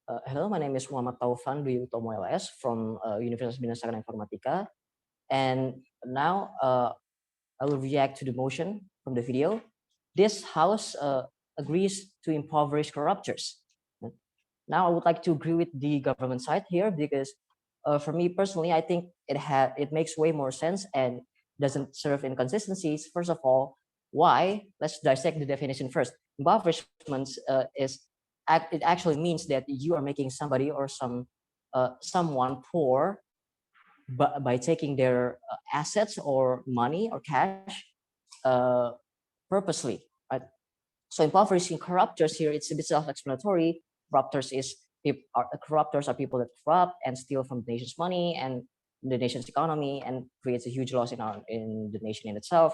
Hello, my name is Muhammad Taufan Dwi Utomo LS from Universitas Bina Sarana Informatika. And now I will react to the motion from the video. This House agrees to impoverish corruptors. Now I would like to agree with the government side here because for me personally, I think it makes way more sense and doesn't serve inconsistencies. First of all, why? Let's dissect the definition first. Impoverishment it actually means that you are making somebody or someone poor by taking their assets or money or cash uh, purposely. Right? So impoverishing corruptors here, it's a bit self-explanatory. Corruptors are people that corrupt and steal from the nation's money and the nation's economy and creates a huge loss in the nation in itself.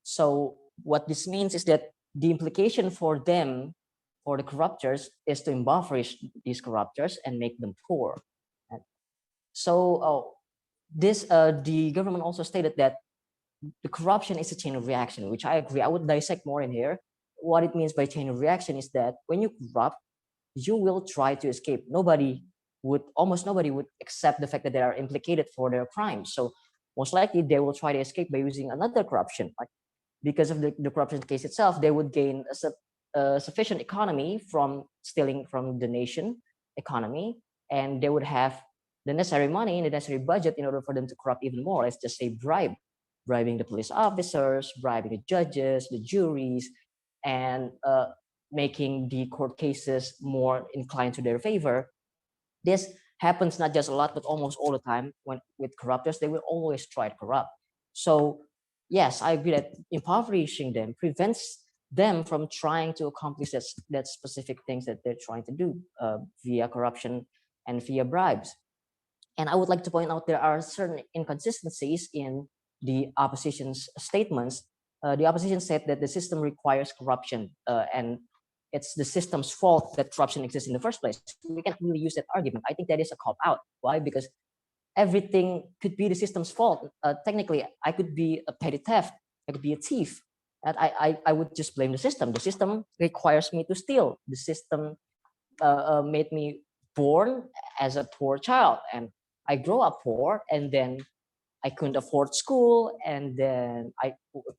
So what this means is that the implication for them, for the corruptors, is to impoverish these corruptors and make them poor. So the government also stated that the corruption is a chain of reaction, which I agree. I would dissect more in here. What it means by chain of reaction is that when you corrupt, you will try to escape. Almost nobody would accept the fact that they are implicated for their crimes. So most likely they will try to escape by using another corruption. Like because of the corruption case itself, they would gain a sufficient economy from stealing from the nation economy, and they would have the necessary money and the necessary budget in order for them to corrupt even more. Let's just say bribing the police officers, bribing the judges, the juries, and making the court cases more inclined to their favor. This happens not just a lot, but almost all the time when with corruptors, they will always try to corrupt. So yes, I agree that impoverishing them prevents them from trying to accomplish that specific things that they're trying to do via corruption and via bribes. And I would like to point out there are certain inconsistencies in the opposition's statements. The opposition said that the system requires corruption and it's the system's fault that corruption exists in the first place. We can't really use that argument. I think that is a cop out. Why? Because everything could be the system's fault. Technically, I could be a petty theft. I could be a thief. And I would just blame the system. The system requires me to steal. The system made me born as a poor child. And I grow up poor, and then I couldn't afford school. And then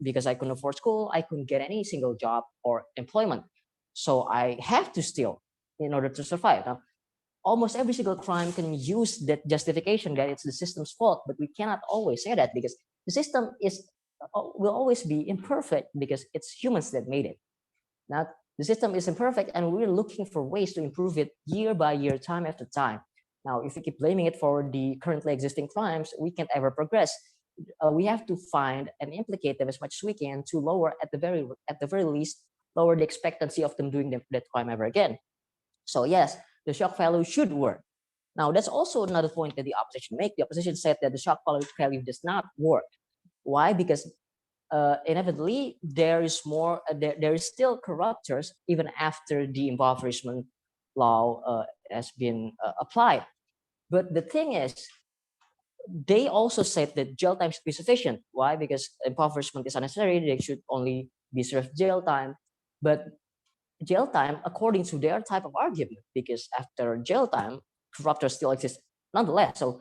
because I couldn't afford school, I couldn't get any single job or employment. So I have to steal in order to survive. Now, almost every single crime can use that justification that it's the system's fault, but we cannot always say that because the system will always be imperfect because it's humans that made it. Now, the system is imperfect and we're looking for ways to improve it year by year, time after time. Now, if we keep blaming it for the currently existing crimes, we can't ever progress. We have to find and implicate them as much as we can to lower, at the very least, lower the expectancy of them doing that crime ever again. So yes, the shock value should work. Now, that's also another point that the opposition make. The opposition said that the shock value does not work. Why? Because inevitably there is more. There is still corruptors even after the impoverishment law has been applied. But the thing is, they also said that jail time should be sufficient. Why? Because impoverishment is unnecessary. They should only be served jail time. But jail time, according to their type of argument, because after jail time, corruptors still exist nonetheless. So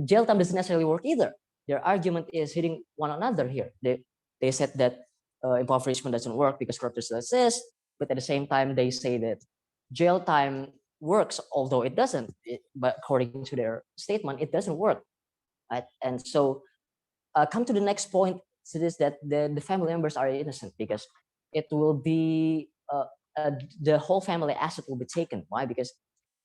jail time doesn't necessarily work either. Their argument is hitting one another here. They said that impoverishment doesn't work because corruptors still exist, but at the same time, they say that jail time works, although it doesn't. But according to their statement, it doesn't work. Right? And so come to the next point, so this that the family members are innocent because it will be the whole family asset will be taken. Why? Because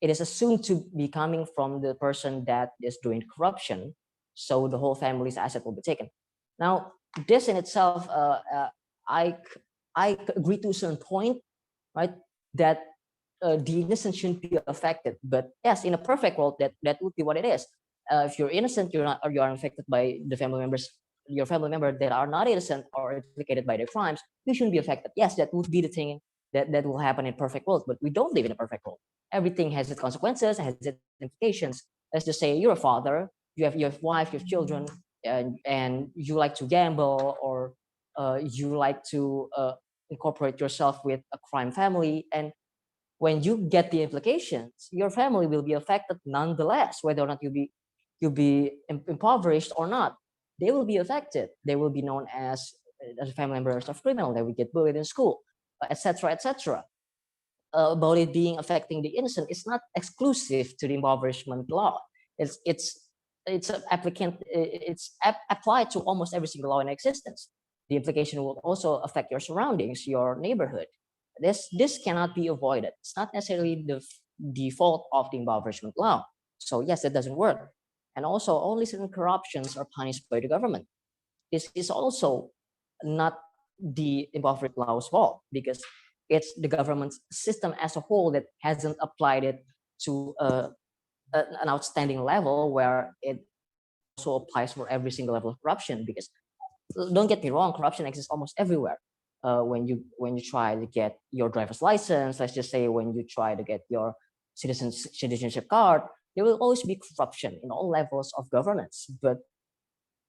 it is assumed to be coming from the person that is doing corruption, so the whole family's asset will be taken. Now, this in itself, I I agree to a certain point, right? That the innocent shouldn't be affected. But yes, in a perfect world, that would be what it is. If you're innocent, you're not, or you are infected by the family members, your family member that are not innocent or implicated by their crimes, you shouldn't be affected. Yes, that would be the thing that will happen in perfect world. But we don't live in a perfect world. Everything has its consequences, has its implications. Let's just say you're a father, you have wife, you have children, and you like to gamble or you like to incorporate yourself with a crime family, and when you get the implications, your family will be affected nonetheless, whether or not you'll be impoverished or not. They will be affected. They will be known as family members of criminal. They will get bullied in school, etc., etc. About it being affecting the innocent, it's not exclusive to the impoverishment law. It's an applicant. It's applied to almost every single law in existence. The implication will also affect your surroundings, your neighborhood. This cannot be avoided. It's not necessarily the default of the impoverishment law. So yes, it doesn't work. And also, only certain corruptions are punished by the government. This is also not the impoverishment law's fault, because it's the government's system as a whole that hasn't applied it to an outstanding level where it also applies for every single level of corruption. Because don't get me wrong, corruption exists almost everywhere. When you try to get your driver's license, let's just say when you try to get your citizenship card, there will always be corruption in all levels of governance. But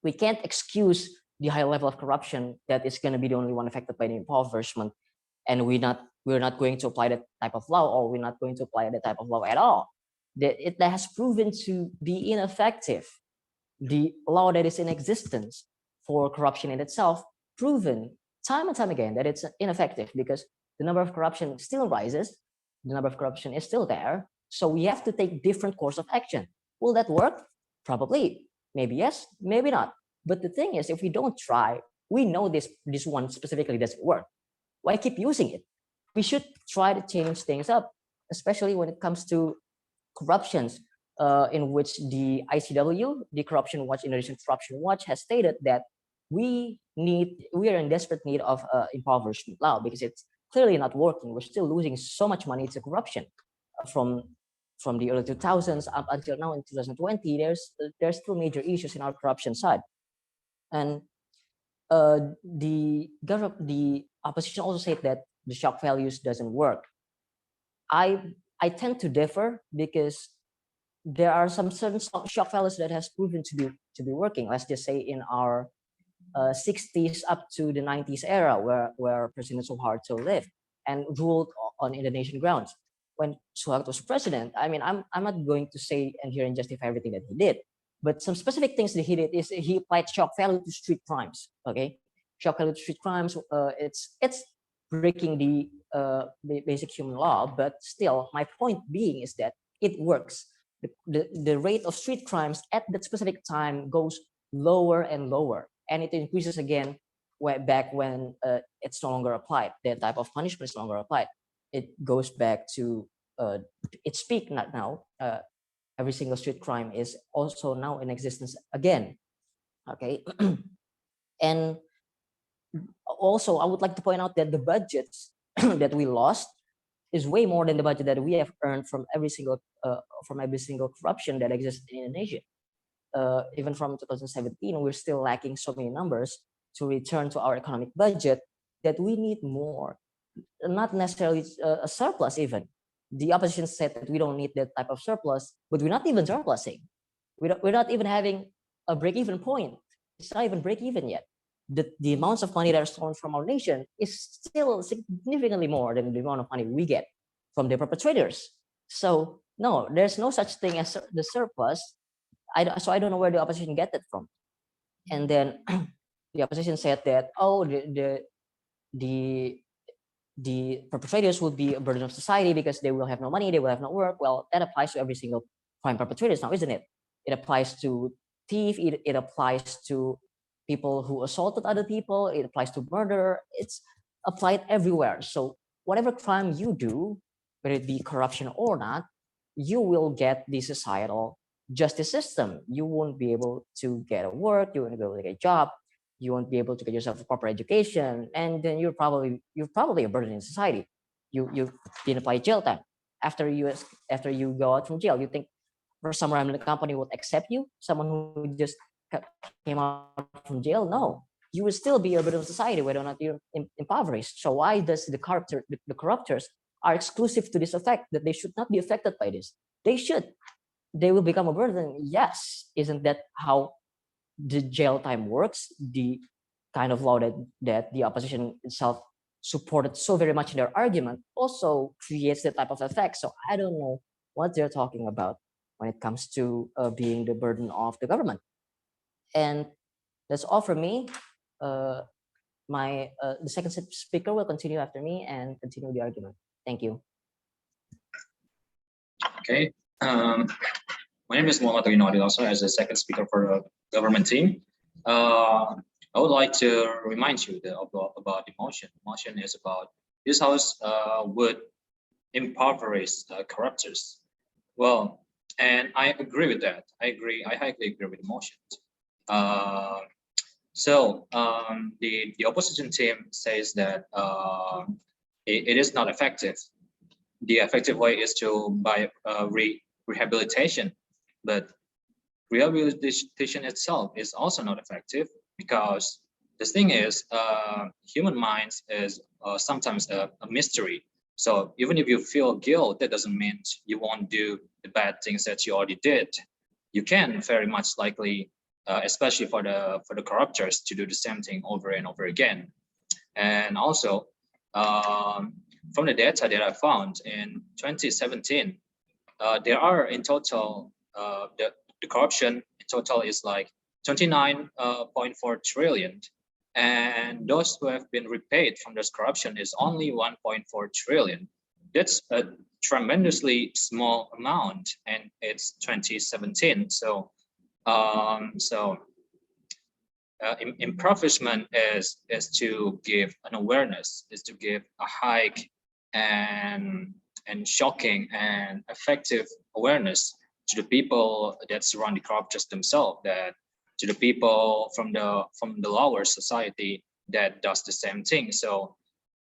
we can't excuse the high level of corruption that is going to be the only one affected by the impoverishment, and we're not going to apply that type of law, or we're not going to apply that type of law at all. That has proven to be ineffective. The law that is in existence for corruption in itself, proven time and time again that it's ineffective, because the number of corruption still rises, the number of corruption is still there. So we have to take different course of action. Will that work? Probably. Maybe yes, maybe not. But the thing is, if we don't try, we know this one specifically doesn't work. Why keep using it? We should try to change things up, especially when it comes to corruptions, in which the ICW, the Corruption Watch, Indonesian Corruption Watch, has stated that we are in desperate need of impoverishment law, because it's clearly not working. We're still losing so much money to corruption from the early 2000s up until now in 2020. There's still major issues in our corruption side. And the opposition also said that the shock values doesn't work. I tend to differ, because there are some certain shock values that has proven to be working. Let's just say in our 60s up to the 90s era, where President Suharto lived and ruled on Indonesian grounds. When Suharto was president, I mean, I'm not going to say and here and justify everything that he did, but some specific things that he did is he applied shock value to street crimes. Okay, shock value to street crimes. It's breaking the basic human law, but still, my point being is that it works. The rate of street crimes at that specific time goes lower and lower, and it increases again back when it's no longer applied. That type of punishment is no longer applied. It goes back to its peak. Not now. Every single street crime is also now in existence again. Okay, and also I would like to point out that the budgets that we lost is way more than the budget that we have earned from every single corruption that exists in Indonesia. Even from 2017, we're still lacking so many numbers to return to our economic budget that we need more. Not necessarily a surplus even. The opposition said that we don't need that type of surplus, but we're not even surplusing. We're not even having a break-even point. It's not even break-even yet. The amounts of money that are stolen from our nation is still significantly more than the amount of money we get from the perpetrators. So no, there's no such thing as the surplus. So I don't know where the opposition get that from. And then the opposition said that, oh, the perpetrators will be a burden of society because they will have no money, they will have no work. Well, that applies to every single crime perpetrators now, isn't it? It applies to thief. It applies to people who assaulted other people. It applies to murder. It's applied everywhere. So whatever crime you do, whether it be corruption or not, you will get the societal justice system. You won't be able to get a work. You won't be able to get a job. You won't be able to get yourself a proper education, and then you're probably a burden in society. You didn't apply jail time. After you go out from jail, you think for some random company would accept you, someone who just came out from jail? No, you will still be a burden of society whether or not you're impoverished. So why does the corruptors are exclusive to this effect that they should not be affected by this? They should. They will become a burden. Yes, isn't that how the jail time works? The kind of law that the opposition itself supported so very much in their argument also creates that type of effect. So I don't know what they're talking about when it comes to being the burden of the government. And that's all from me. The second speaker will continue after me and continue the argument. Thank you. Okay. My name is Muhammad Rinaldi, also as the second speaker for the government team. I would like to remind you about the motion. The motion is about this house would impoverish corruptors. Well, and I agree with that. I highly agree with the motion. The opposition team says that it is not effective. The effective way is to by rehabilitation, but rehabilitation itself is also not effective, because the thing is human minds is sometimes a mystery. So even if you feel guilt, that doesn't mean you won't do the bad things that you already did. You can very much likely, especially for the corruptors, to do the same thing over and over again. And also from the data that I found in 2017, there are in total the corruption in total is like 29.4 trillion, and those who have been repaid from this corruption is only 1.4 trillion. That's a tremendously small amount, and it's 2017. So impoverishment is to give an awareness, is to give a hike and shocking and effective awareness to the people that surround the corruptors themselves, that to the people from the lower society that does the same thing. So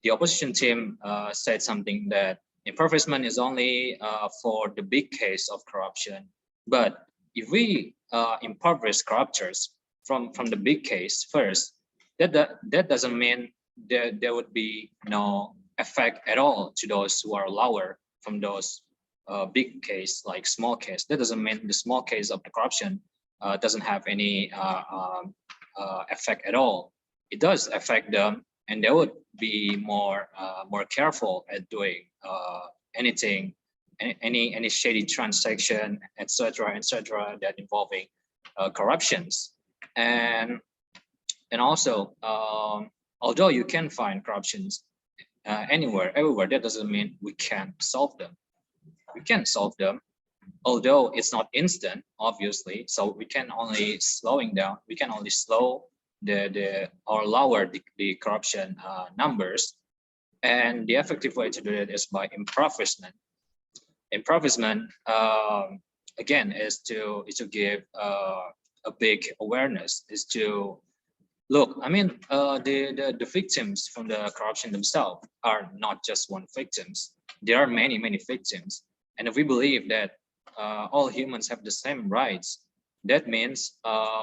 the opposition team said something that impoverishment is only for the big case of corruption, but if we impoverish corruptors from the big case first, that doesn't mean there would be no effect at all to those who are lower from those big case, like small case. That doesn't mean the small case of the corruption doesn't have any effect at all. It does affect them, and they would be more careful at doing anything, any shady transaction, etc., that involving corruptions. And also, although you can find corruptions anywhere, everywhere, that doesn't mean we can't solve them. We can solve them, although it's not instant, obviously. So we can only slowing down. We can only slow or lower the corruption numbers. And the effective way to do it is by impoverishment. Impoverishment, again, is to give a big awareness. Is to look. I mean, the victims from the corruption themselves are not just one victims. There are many victims. And if we believe that all humans have the same rights, that means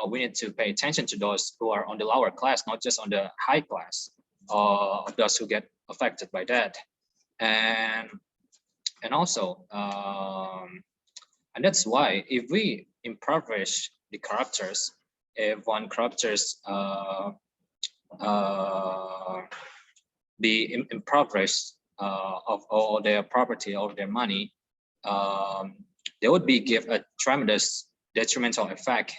we need to pay attention to those who are on the lower class, not just on the high class, of those who get affected by that. And also, and that's why if we impoverish the corruptors, if one corruptors be impoverished of all their property, of their money, they would be give a tremendous detrimental effect,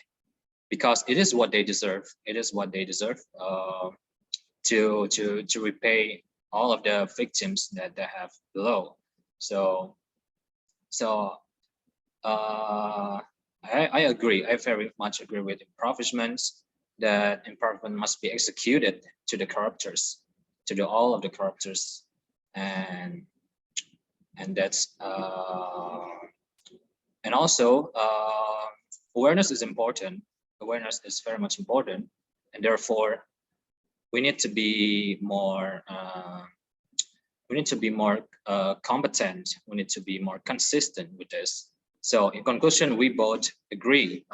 because it is what they deserve. It is what they deserve to repay all of the victims that they have below. So I agree. I very much agree with impoverishments, that impoverishment must be executed to the corruptors, to all of the corruptors, and that's and also awareness is important. Awareness is very much important, and therefore we need to be more competent. We need to be more consistent with this. So in conclusion, we both agree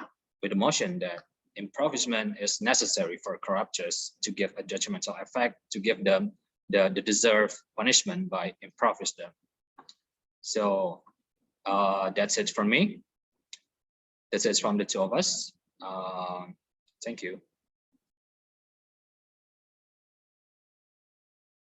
with the motion that impoverishment is necessary for corruptors to give a detrimental effect, to give them the deserved punishment by impoverish them. So that's it from me. That's it from the two of us. Thank you.